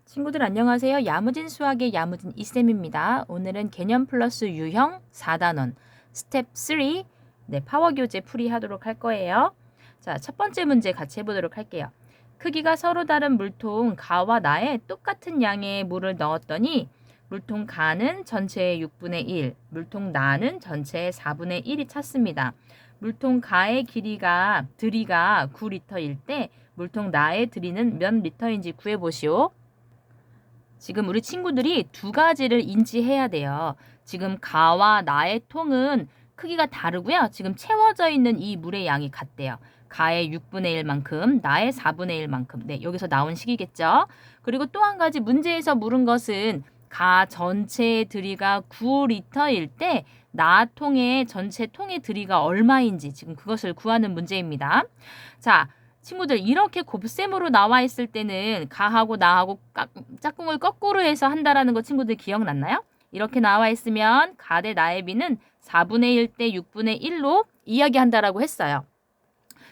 친구들 안녕하세요. 야무진 수학의 야무진 이쌤입니다. 오늘은 개념 플러스 유형 4단원 스텝 3 파워 교재 풀이하도록 할 거예요. 자, 첫 번째 문제 같이 해보도록 할게요. 크기가 서로 다른 물통 가와 나에 똑같은 양의 물을 넣었더니 물통 가는 전체의 6분의 1, 물통 나는 전체의 4분의 1이 찼습니다. 물통 가의 드리가 9리터일 때 물통 나의 드리는 몇 리터인지 구해보시오. 지금 우리 친구들이 두 가지를 인지해야 돼요. 지금 가와 나의 통은 크기가 다르고요. 지금 채워져 있는 이 물의 양이 같대요. 가의 6분의 1만큼, 나의 4분의 1만큼. 네, 여기서 나온 식이겠죠. 그리고 또 한 가지 문제에서 물은 것은 가 전체의 드리가 9리터일 때 나 통의 전체 통의 드리가 얼마인지 지금 그것을 구하는 문제입니다. 자, 친구들 이렇게 곱셈으로 나와 있을 때는 가하고 나하고 짝꿍을 거꾸로 해서 한다라는 거 친구들 기억났나요? 이렇게 나와 있으면 가 대 나의 비는 4분의 1 대 6분의 1로 이야기한다라고 했어요.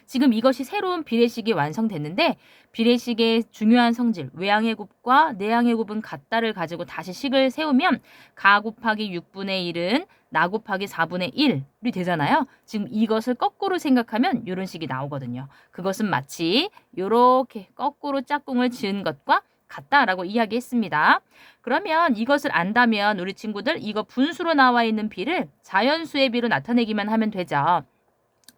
지금 이것이 새로운 비례식이 완성됐는데 비례식의 중요한 성질 외양의 곱과 내양의 곱은 같다를 가지고 다시 식을 세우면 가 곱하기 6분의 1은 나 곱하기 4분의 1이 되잖아요. 지금 이것을 거꾸로 생각하면 이런 식이 나오거든요. 그것은 마치 이렇게 거꾸로 짝꿍을 지은 것과 같다라고 이야기했습니다. 그러면 이것을 안다면 우리 친구들 이거 분수로 나와 있는 비를 자연수의 비로 나타내기만 하면 되죠.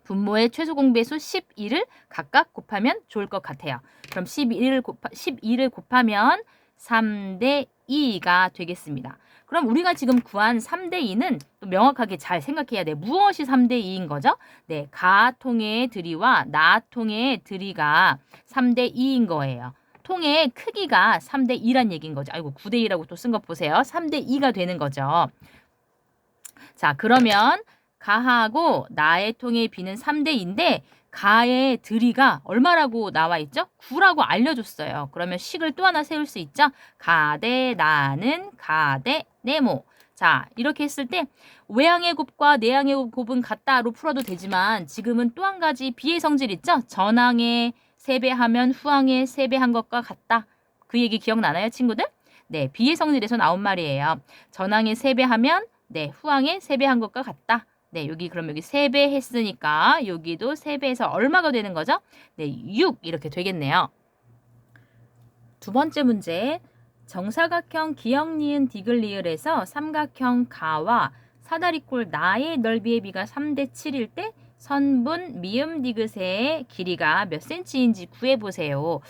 분모의 최소 공배수 12를 각각 곱하면 좋을 것 같아요. 그럼 12를 곱하면 3대 2가 되겠습니다. 그럼 우리가 지금 구한 3대 2는 또 명확하게 잘 생각해야 돼요. 무엇이 3대 2인 거죠? 네, 가 통의 드리와 나 통의 드리가 3대 2인 거예요. 통의 크기가 3대 2란 얘기인 거죠. 아이고 9대 2라고 또 쓴 거 보세요. 3대 2가 되는 거죠. 자, 그러면 가하고 나의 통의 비는 3대 2인데 가의 드리가 얼마라고 나와 있죠? 9라고 알려줬어요. 그러면 식을 또 하나 세울 수 있죠? 가 대 나는 가 대 네모. 자, 이렇게 했을 때 외양의 곱과 내양의 곱은 같다로 풀어도 되지만 지금은 또 한 가지 비의 성질 있죠? 전항의 3배하면 후항의 3배한 것과 같다. 그 얘기 기억나나요, 친구들? 네, 비의 성질에서 나온 말이에요. 전항의 3배하면 네, 후항의 3배한 것과 같다. 네, 그럼 여기 3배 했으니까 여기도 3배에서 얼마가 되는 거죠? 네, 6 이렇게 되겠네요. 두 번째 문제. 정사각형 기역 니은 디귿 리을에서 삼각형 가와 사다리꼴 나의 넓이의 비가 3대 7일 때 선분 미음 디귿의 길이가 몇 cm인지 구해보세요.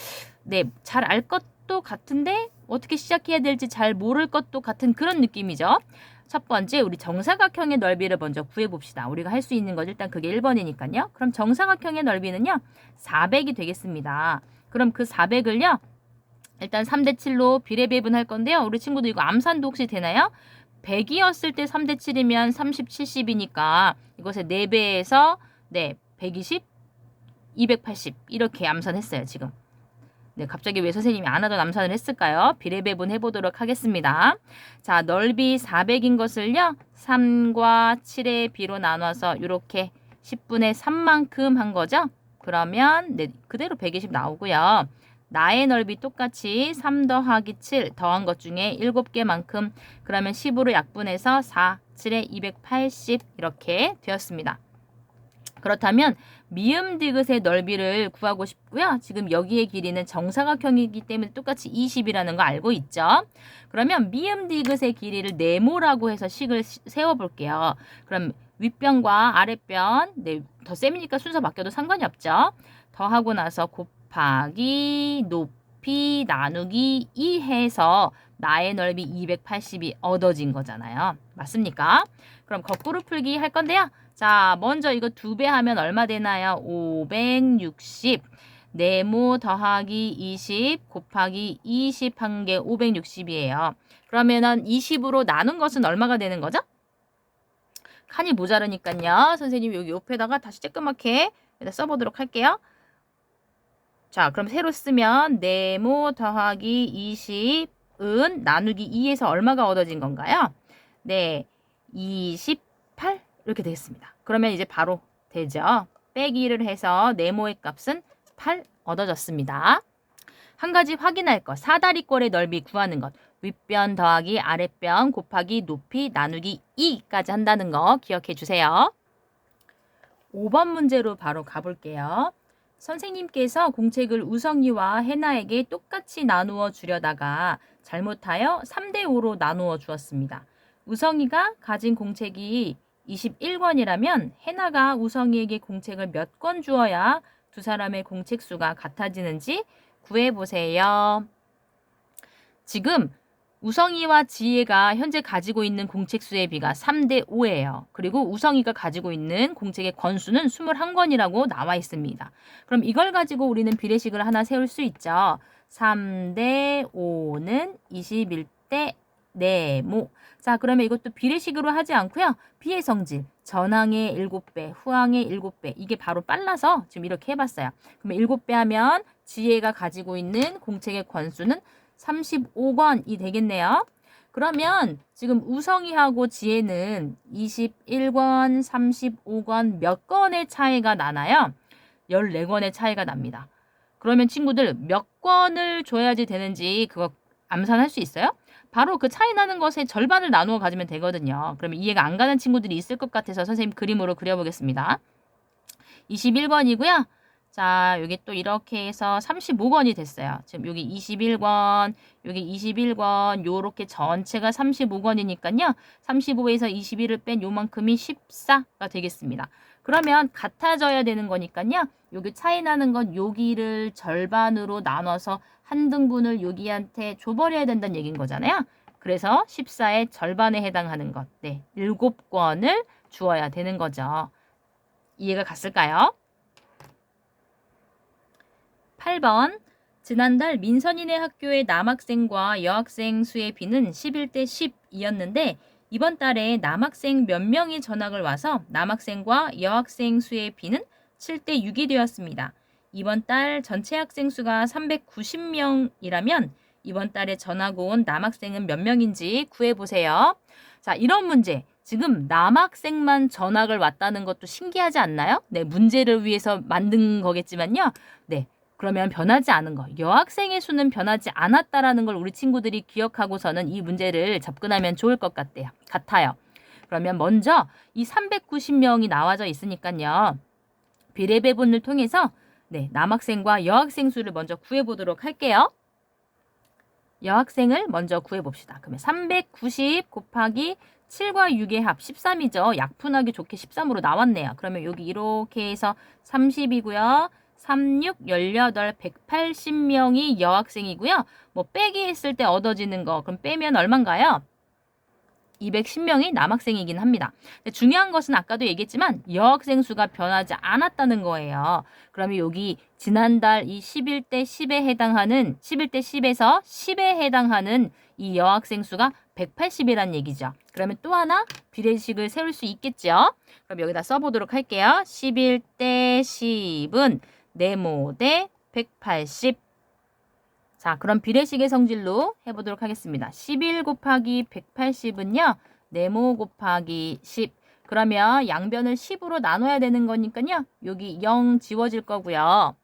네, 잘 알 것도 같은데 어떻게 시작해야 될지 잘 모를 것도 같은 그런 느낌이죠. 첫 번째, 우리 정사각형의 넓이를 먼저 구해봅시다. 우리가 할 수 있는 것 일단 그게 1번이니까요. 그럼 정사각형의 넓이는요. 400이 되겠습니다. 그럼 그 400을요. 일단 3대 7로 비례배분할 건데요. 우리 친구들 이거 암산도 혹시 되나요? 100이었을 때 3대 7이면 30, 70이니까 이것의 4배에서 120, 280 이렇게 암산했어요. 지금. 네, 갑자기 왜 선생님이 안 하던 암산을 했을까요? 비례배분 해보도록 하겠습니다. 자, 넓이 400인 것을요. 3과 7의 비로 나눠서 이렇게 10분의 3만큼 한 거죠. 그러면 그대로 120 나오고요. 나의 넓이 똑같이 3 더하기 7 더한 것 중에 7개만큼 그러면 10으로 약분해서 4, 7에 280 이렇게 되었습니다. 그렇다면 미음 디귿의 넓이를 구하고 싶고요. 지금 여기의 길이는 정사각형이기 때문에 똑같이 20이라는 거 알고 있죠. 그러면 미음 디귿의 길이를 네모라고 해서 식을 세워볼게요. 그럼 윗변과 아랫변, 더 셈이니까 순서 바뀌어도 상관이 없죠. 더하고 나서 곱하기 높이 나누기 2 해서 나의 넓이 280이 얻어진 거잖아요. 맞습니까? 그럼 거꾸로 풀기 할 건데요. 자, 먼저 이거 2배 하면 얼마 되나요? 560. 네모 더하기 20 곱하기 20 한 게 560이에요. 그러면은 20으로 나눈 것은 얼마가 되는 거죠? 칸이 모자르니까요. 선생님이 여기 옆에다가 다시 쬐끄맣게 써보도록 할게요. 자, 그럼 새로 쓰면 네모 더하기 20은 나누기 2에서 얼마가 얻어진 건가요? 네, 28 이렇게 되겠습니다. 그러면 이제 바로 되죠. 빼기를 해서 네모의 값은 8 얻어졌습니다. 한 가지 확인할 것. 사다리꼴의 넓이 구하는 것. 윗변 더하기 아랫변 곱하기 높이 나누기 2까지 한다는 거 기억해 주세요. 5번 문제로 바로 가볼게요. 선생님께서 공책을 우성이와 해나에게 똑같이 나누어 주려다가 잘못하여 3대5로 나누어 주었습니다. 우성이가 가진 공책이 21권이라면 해나가 우성이에게 공책을 몇 권 주어야 두 사람의 공책 수가 같아지는지 구해보세요. 지금 우성이와 지혜가 현재 가지고 있는 공책 수의 비가 3대5예요. 그리고 우성이가 가지고 있는 공책의 권수는 21권이라고 나와 있습니다. 그럼 이걸 가지고 우리는 비례식을 하나 세울 수 있죠. 3대5는 21대 네모. 자, 그러면 이것도 비례식으로 하지 않고요. 비의 성질, 전항의 7배, 후항의 7배. 이게 바로 빨라서 지금 이렇게 해봤어요. 그러면 7배 하면 지혜가 가지고 있는 공책의 권수는 35권이 되겠네요. 그러면 지금 우성이하고 지혜는 21권, 35권 몇 권의 차이가 나나요? 14권의 차이가 납니다. 그러면 친구들 몇 권을 줘야지 되는지 그거 암산할 수 있어요? 바로 그 차이 나는 것의 절반을 나누어 가지면 되거든요. 그러면 이해가 안 가는 친구들이 있을 것 같아서 선생님 그림으로 그려보겠습니다. 21권이고요. 자, 여기 또 이렇게 해서 35권이 됐어요. 지금 여기 21권, 여기 21권, 요렇게 전체가 35권이니까요. 35에서 21을 뺀 요만큼이 14가 되겠습니다. 그러면 같아져야 되는 거니까요. 여기 차이 나는 건 여기를 절반으로 나눠서 한 등분을 여기한테 줘버려야 된다는 얘기인 거잖아요. 그래서 14의 절반에 해당하는 것, 네, 7권을 주어야 되는 거죠. 이해가 갔을까요? 8번. 지난달 민선이네 학교의 남학생과 여학생 수의 비는 11대 10이었는데 이번 달에 남학생 몇 명이 전학을 와서 남학생과 여학생 수의 비는 7대 6이 되었습니다. 이번 달 전체 학생 수가 390명이라면 이번 달에 전학 온 남학생은 몇 명인지 구해보세요. 자, 이런 문제. 지금 남학생만 전학을 왔다는 것도 신기하지 않나요? 네, 문제를 위해서 만든 거겠지만요. 네, 그러면 변하지 않은 거. 여학생의 수는 변하지 않았다라는 걸 우리 친구들이 기억하고서는 이 문제를 접근하면 좋을 것 같아요. 그러면 먼저 이 390명이 나와져 있으니까요. 비례배분을 통해서 네, 남학생과 여학생 수를 먼저 구해보도록 할게요. 여학생을 먼저 구해봅시다. 그러면 390 곱하기 7과 6의 합 13이죠. 약분하기 좋게 13으로 나왔네요. 그러면 여기 이렇게 해서 30이고요. 36, 18, 180명이 여학생이고요. 뭐 빼기 했을 때 얻어지는 거 그럼 빼면 얼마인가요? 210명이 남학생이긴 합니다. 근데 중요한 것은 아까도 얘기했지만 여학생 수가 변하지 않았다는 거예요. 그러면 여기 지난달 이 11대 10에 해당하는 11대 10에서 10에 해당하는 이 여학생 수가 180이란 얘기죠. 그러면 또 하나 비례식을 세울 수 있겠죠. 그럼 여기다 써보도록 할게요. 11대 10은 네모 대 180. 자, 그럼 비례식의 성질로 해보도록 하겠습니다. 11 곱하기 180은요. 네모 곱하기 10. 그러면 양변을 10으로 나눠야 되는 거니까요. 여기 0 지워질 거고요.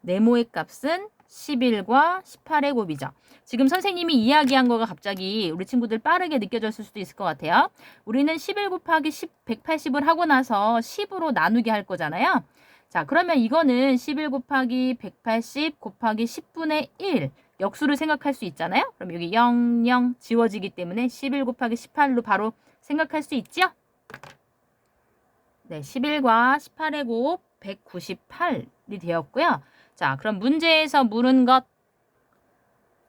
네모의 값은 11과 18의 곱이죠. 지금 선생님이 이야기한 거가 갑자기 우리 친구들 빠르게 느껴졌을 수도 있을 것 같아요. 우리는 11 곱하기 180을 하고 나서 10으로 나누게 할 거잖아요. 자, 그러면 이거는 11 곱하기 180 곱하기 10분의 1 역수를 생각할 수 있잖아요. 그럼 여기 0, 0 지워지기 때문에 11 곱하기 18로 바로 생각할 수 있죠? 네, 11과 18의 곱 198이 되었고요. 자, 그럼 문제에서 물은 것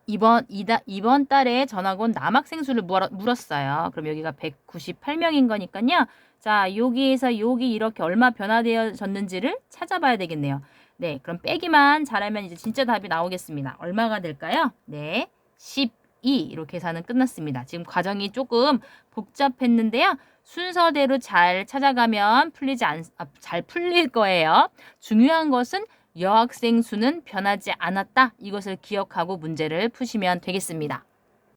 이번 달에 전학 온 남학생 수를 물었어요. 그럼 여기가 198명인 거니까요. 자, 여기에서 여기 이렇게 얼마 변화되어졌는지를 찾아봐야 되겠네요. 네, 그럼 빼기만 잘하면 이제 진짜 답이 나오겠습니다. 얼마가 될까요? 네, 12 이렇게 계산은 끝났습니다. 지금 과정이 조금 복잡했는데요. 순서대로 잘 찾아가면 잘 풀릴 거예요. 중요한 것은 여학생 수는 변하지 않았다. 이것을 기억하고 문제를 푸시면 되겠습니다.